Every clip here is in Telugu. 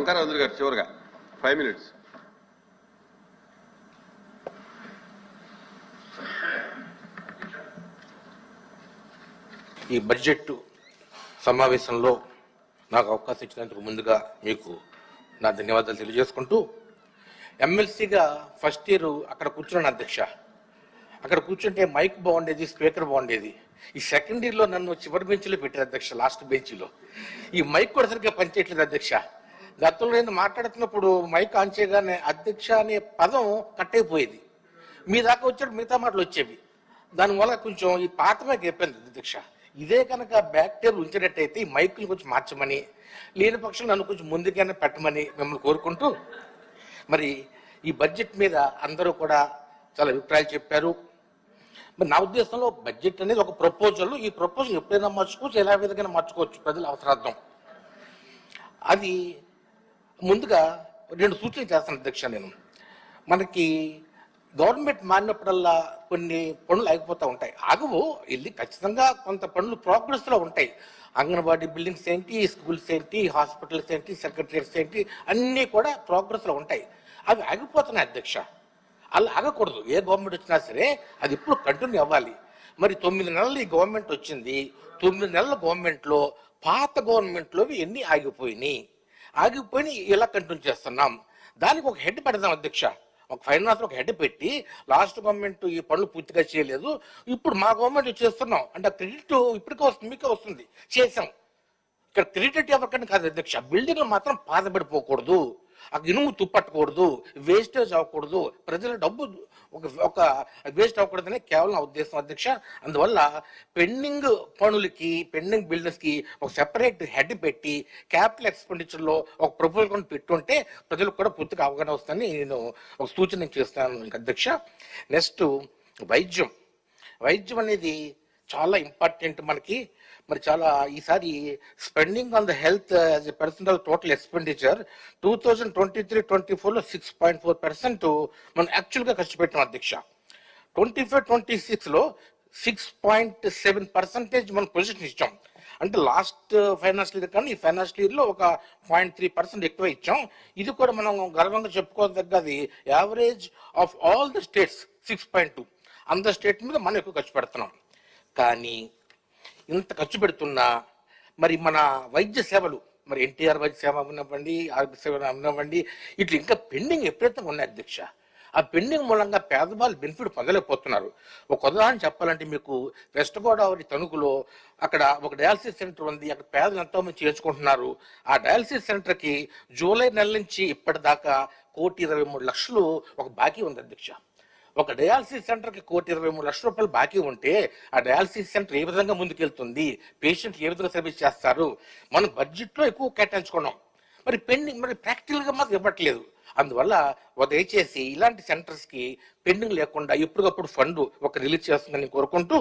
శంకరాజు గారు చివరిగా 5 minutes. ఈ బడ్జెట్ సమావేశంలో నాకు అవకాశం ఇచ్చినందుకు ముందుగా మీకు నా ధన్యవాదాలు తెలియజేసుకుంటూ, ఎమ్మెల్సీగా ఫస్ట్ ఇయర్ అక్కడ కూర్చున్నాను అధ్యక్ష. అక్కడ కూర్చుంటే మైక్ బాగుండేది, స్పీకర్ బాగుండేది. ఈ సెకండ్ ఇయర్లో నన్ను చివరి బెంచ్లో పెట్టారు అధ్యక్ష, లాస్ట్ బెంచ్లో. ఈ మైక్ కూడా సరిగ్గా పనిచేయట్లేదు అధ్యక్ష. గతంలో నేను మాట్లాడుతున్నప్పుడు మైక్ ఆన్ చేయగానే అధ్యక్ష అనే పదం కట్ అయిపోయేది, మీ దాకా వచ్చాడు మిగతా మాటలు వచ్చేవి. దానివల్ల కొంచెం ఈ పాత మైక్ అయిపోయింది అధ్యక్ష. ఇదే కనుక బ్యాక్ టేబుల్ ఉంచినట్టయితే ఈ మైకులు కొంచెం మార్చమని, లేని పక్షం నన్ను కొంచెం ముందుకైనా పెట్టమని మిమ్మల్ని కోరుకుంటూ, మరి ఈ బడ్జెట్ మీద అందరూ కూడా చాలా అభిప్రాయాలు చెప్పారు. మరి నా ఉద్దేశంలో బడ్జెట్ అనేది ఒక ప్రపోజల్. ఈ ప్రపోజల్ ఎప్పుడైనా మార్చుకోవచ్చు, ఎలా విధంగా మార్చుకోవచ్చు ప్రజల అవసరార్థం. అది ముందుగా 2 సూచనలు చేస్తాను అధ్యక్ష. నేను మనకి గవర్నమెంట్ మారినప్పుడల్లా కొన్ని పనులు ఆగిపోతూ ఉంటాయి. ఆగవు, వెళ్ళి ఖచ్చితంగా కొంత పనులు ప్రోగ్రెస్లో ఉంటాయి. అంగన్వాడీ బిల్డింగ్స్ ఏంటి, స్కూల్స్ ఏంటి, హాస్పిటల్స్ ఏంటి, సెక్రటరీస్ ఏంటి, అన్నీ కూడా ప్రోగ్రెస్లో ఉంటాయి. అవి ఆగిపోతున్నాయి అధ్యక్ష. అలా ఆగకూడదు. ఏ గవర్నమెంట్ వచ్చినా సరే అది ఇప్పుడు కంటిన్యూ అవ్వాలి. మరి 9 నెలలు ఈ గవర్నమెంట్ వచ్చింది. 9 నెలల గవర్నమెంట్లో పాత గవర్నమెంట్లో ఎన్ని ఆగిపోయినాయి ఇలా కంటిన్యూ చేస్తున్నాం. దానికి ఒక హెడ్ పెడదాం అధ్యక్ష. ఒక ఫైనాన్స్ ఒక హెడ్ పెట్టి, లాస్ట్ గవర్నమెంట్ ఈ పనులు పూర్తిగా చేయలేదు, ఇప్పుడు మా గవర్నమెంట్ చేస్తున్నాం అంటే క్రెడిట్ ఇప్పటికే వస్తుంది, మీకే వస్తుంది, చేసాం. ఇక్కడ క్రెడిట్ ఎవరికైనా కాదు అధ్యక్ష. బిల్డింగ్లు మాత్రం పాతబడిపోకూడదు, ఇనుము తుప్పట్టకూడదు, వేస్టేజ్ అవ్వకూడదు, ప్రజల డబ్బు ఒక వేస్ట్ అవ్వకూడదని కేవలం ఉద్దేశం అధ్యక్ష. అందువల్ల పెండింగ్ పనులకి, పెండింగ్ బిల్డర్స్ కి ఒక సెపరేట్ హెడ్ పెట్టి క్యాపిటల్ ఎక్స్పెండిచర్లో ఒక ప్రపోజల్ పెట్టుంటే ప్రజలకు కూడా పూర్తిగా అవగాహన వస్తుందని నేను ఒక సూచన చేస్తాను అధ్యక్ష. నెక్స్ట్ వైద్యం అనేది చాలా ఇంపార్టెంట్ మనకి. మరి చాలా ఈసారి spending on the health as a percent of total expenditure 2023-24లో 6.4% మనం యాక్చువల్గా ఖర్చు పెట్టాం అధ్యక్ష. 25-26లో 6.7% మనం పొజిషన్ ఇచ్చాం. అంటే లాస్ట్ ఫైనాన్షియల్ ఇయర్ కానీ ఈ ఫైనాన్షియల్ ఇయర్లో ఒక 0.3% ఎక్కువ ఇచ్చాం. ఇది కూడా మనం గర్వంగా చెప్పుకోదగ్గది. Average of all the states 6.2. అందరి స్టేట్ మీద మనం ఎక్కువ ఖర్చు పెడుతున్నాం. కానీ ఇంత ఖర్చు పెడుతున్నా మరి మన వైద్య సేవలు, మరి ఎన్టీఆర్ వైద్య సేవ అవ్వనివ్వండి, ఆరోగ్య సేవ అవ్వనివ్వండి, ఇట్లా ఇంకా పెండింగ్ ఎప్పుడైతే ఉన్నాయి అధ్యక్ష. ఆ పెండింగ్ మూలంగా పేదవాళ్ళు బెనిఫిట్ పొందలేకపోతున్నారు. ఒక ఉదాహరణ చెప్పాలంటే మీకు వెస్ట్ గోదావరి తణుకులో అక్కడ ఒక డయాలసిస్ సెంటర్ ఉంది. అక్కడ పేదలు ఎంతో మంది చేర్చుకుంటున్నారు. ఆ డయాలసిస్ సెంటర్కి జూలై నెల నుంచి ఇప్పటిదాకా 1,23,00,000 ఒక బాకీ ఉంది అధ్యక్ష. ఒక డయాలసిస్ సెంటర్కి 1,23,00,000 రూపాయలు బాకీ ఉంటే ఆ డయాలసిస్ సెంటర్ ఏ విధంగా ముందుకెళ్తుంది, పేషెంట్ ఏ విధంగా సర్వీస్ చేస్తారు? మనం బడ్జెట్లో ఎక్కువ కేటాయించుకున్నాం, మరి పెండింగ్ మరి ప్రాక్టికల్గా మాత్రం ఇవ్వట్లేదు. అందువల్ల దయచేసి ఇలాంటి సెంటర్స్కి పెండింగ్ లేకుండా ఎప్పటికప్పుడు ఫండ్ ఒక రిలీజ్ చేస్తుందని కోరుకుంటూ,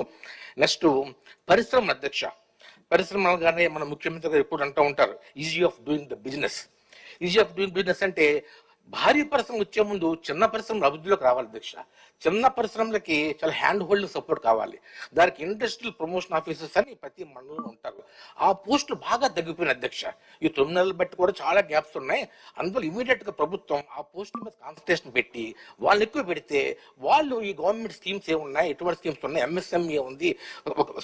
నెక్స్ట్ పరిశ్రమ అధ్యక్ష. పరిశ్రమగానే మన ముఖ్యమంత్రి గారు ఎప్పుడు అంటూ ఉంటారు, easy of doing the business. Easy of doing business అంటే భారీ పరిశ్రమ వచ్చే ముందు చిన్న పరిశ్రమలు అభివృద్ధిలోకి రావాలి అధ్యక్ష. చిన్న పరిశ్రమలకి చాలా హ్యాండ్ హోల్డింగ్ సపోర్ట్ కావాలి. దానికి ఇండస్ట్రియల్ ప్రమోషన్ ఆఫీసర్స్ అని ప్రతి మండలంలో ఉంటారు. ఆ పోస్టులు బాగా తగ్గిపోయిన అధ్యక్ష. ఈ 9 నెలలు బట్టి కూడా చాలా గ్యాప్స్ ఉన్నాయి. అందువల్ల ఇమీడియట్ గా ప్రభుత్వం ఆ పోస్టుల మీద కాన్సన్ట్రేషన్ పెట్టి వాళ్ళు ఎక్కువ పెడితే వాళ్ళు ఈ గవర్నమెంట్ స్కీమ్స్ ఏమున్నాయి, ఎటువంటి స్కీమ్స్ ఉన్నాయి, ఎంఎస్ఎంఈ ఉంది,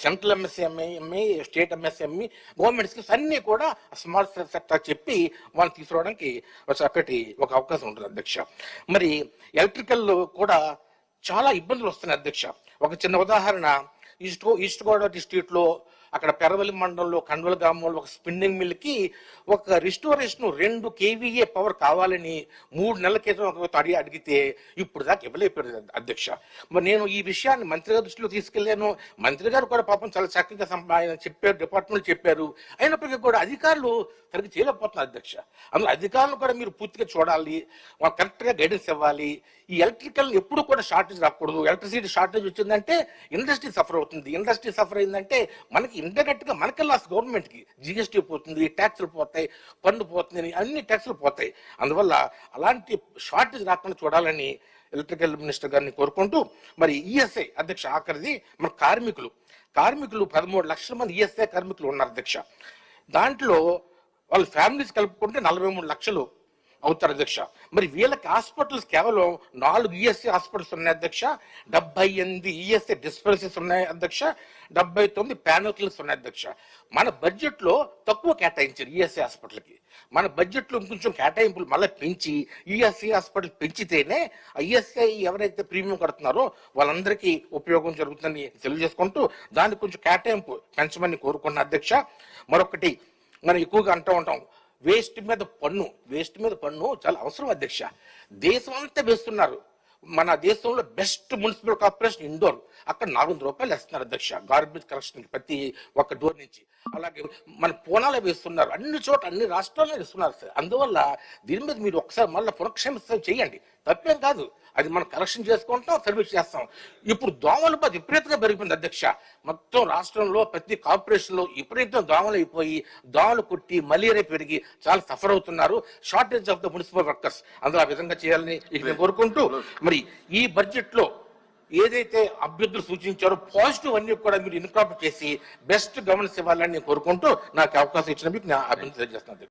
central MSME, state MSME, government schemes అన్ని కూడా స్మాల్ సెక్టర్ చెప్పి వాళ్ళు తీసుకురావడానికి చక్కటి ఒక అవకాశం ఉంటుంది అధ్యక్ష. మరి ఎలక్ట్రికల్ కూడా చాలా ఇబ్బందులు వస్తున్నాయి అధ్యక్ష. ఒక చిన్న ఉదాహరణ, ఈస్ట్ గోదావరి డిస్ట్రిక్ట్ లో అక్కడ పెరవలి మండలంలో కండవల గ్రామంలో ఒక స్పిన్నింగ్ మిల్ కి ఒక రిస్టోరేషన్ 2 kVA పవర్ కావాలని 3 నెలల క్రితం అడిగితే ఇప్పుడు దాకా ఇవ్వలేకపోయారు అధ్యక్ష. మరి నేను ఈ విషయాన్ని మంత్రి గారి దృష్టిలో తీసుకెళ్లాను. మంత్రి గారు కూడా పాపం చాలా చక్కగా ఆయన చెప్పారు, డిపార్ట్మెంట్ చెప్పారు. అయినప్పటికీ కూడా అధికారులు సరిగ్గా చేయలేకపోతున్నారు అధ్యక్ష. అందులో అధికారులు కూడా మీరు పూర్తిగా చూడాలి, కరెక్ట్ గా గైడెన్స్ ఇవ్వాలి. ఈ ఎలక్ట్రికల్ ఎప్పుడు కూడా షార్టేజ్ రాకూడదు. ఎలక్ట్రిసిటీ షార్టేజ్ వచ్చిందంటే ఇండస్ట్రీ సఫర్ అవుతుంది. ఇండస్ట్రీ సఫర్ అయిందంటే మనకి ఇండైరెక్ట్ గా మనకే లాస్, గవర్నమెంట్ కి జిఎస్టీ పోతుంది, ట్యాక్సులు పోతాయి, పన్ను పోతుంది, అన్ని ట్యాక్సులు పోతాయి. అందువల్ల అలాంటి షార్టేజ్ రాకుండా చూడాలని ఎలక్ట్రికల్ మినిస్టర్ గారిని కోరుకుంటూ, మరి ఈఎస్ఐ అధ్యక్ష ఆఖరిది మన కార్మికులు 13 లక్షల మంది ఈఎస్ఐ కార్మికులు ఉన్నారు అధ్యక్ష. దాంట్లో వాళ్ళ ఫ్యామిలీస్ కలుపుకుంటే 43 లక్షలు అవుతారు అధ్యక్ష. మరి వీళ్ళకి హాస్పిటల్స్ కేవలం 4 ఈఎస్ఐ హాస్పిటల్స్ ఉన్నాయి అధ్యక్ష, 78 ఈఎస్ఐ డిస్పెన్సరీస్ ఉన్నాయి అధ్యక్ష, 79 ప్యానల్ క్లినిక్స్ ఉన్నాయి అధ్యక్ష. మన బడ్జెట్ లో తక్కువ కేటాయించారు ఈఎస్ఐ హాస్పిటల్కి. మన బడ్జెట్ లో కొంచెం కేటాయింపులు మళ్ళీ పెంచి ఈఎస్ఐ హాస్పిటల్ పెంచితేనే ఈఎస్ఐ ఎవరైతే ప్రీమియం కడుతున్నారో వాళ్ళందరికీ ఉపయోగం జరుగుతుందని తెలియజేసుకుంటూ దానికి కొంచెం కేటాయింపు పెంచమని కోరుకున్న అధ్యక్ష. మరొకటి మనం ఎక్కువగా అంటూ ఉంటాం, వేస్ట్ మీద పన్ను చాలా అవసరం అధ్యక్ష. దేశం అంతా వేస్తున్నారు. మన దేశంలో బెస్ట్ మున్సిపల్ కార్పొరేషన్ ఇండోర్, అక్కడ 400 రూపాయలు వేస్తున్నారు అధ్యక్ష గార్బేజ్ కలెక్షన్ ప్రతి ఒక్క డోర్ నుంచి. అలాగే మన పూనాలో వేస్తున్నారు, అన్ని చోట అన్ని రాష్ట్రాల్లో వేస్తున్నారు సార్. అందువల్ల దీని మీద మీరు ఒకసారి మళ్ళీ పునఃక్షేమం చేయండి, తప్పేం కాదు. అది మనం కలెక్షన్ చేసుకుంటాం, సర్వీస్ చేస్తాం. ఇప్పుడు దోమల బాధ విపరీతంగా పెరిగిపోయింది అధ్యక్ష. మొత్తం రాష్ట్రంలో ప్రతి కార్పొరేషన్ లో విపరీతం దోమలు అయిపోయి దోమలు కుట్టి మలేరియా పెరిగి చాలా సఫర్ అవుతున్నారు. Shortage of the municipal workers, అందులో ఆ విధంగా చేయాలని నేను కోరుకుంటూ, మరి ఈ బడ్జెట్ లో ఏదైతే అభ్యర్థులు సూచించారో పాజిటివ్ అన్ని కూడా మీరు ఇన్కార్పొరేట్ చేసి బెస్ట్ గవర్నెన్స్ ఇవ్వాలని నేను కోరుకుంటూ నాకు అవకాశం ఇచ్చినందుకు నా అభినందన తెలియజేస్తున్నాను.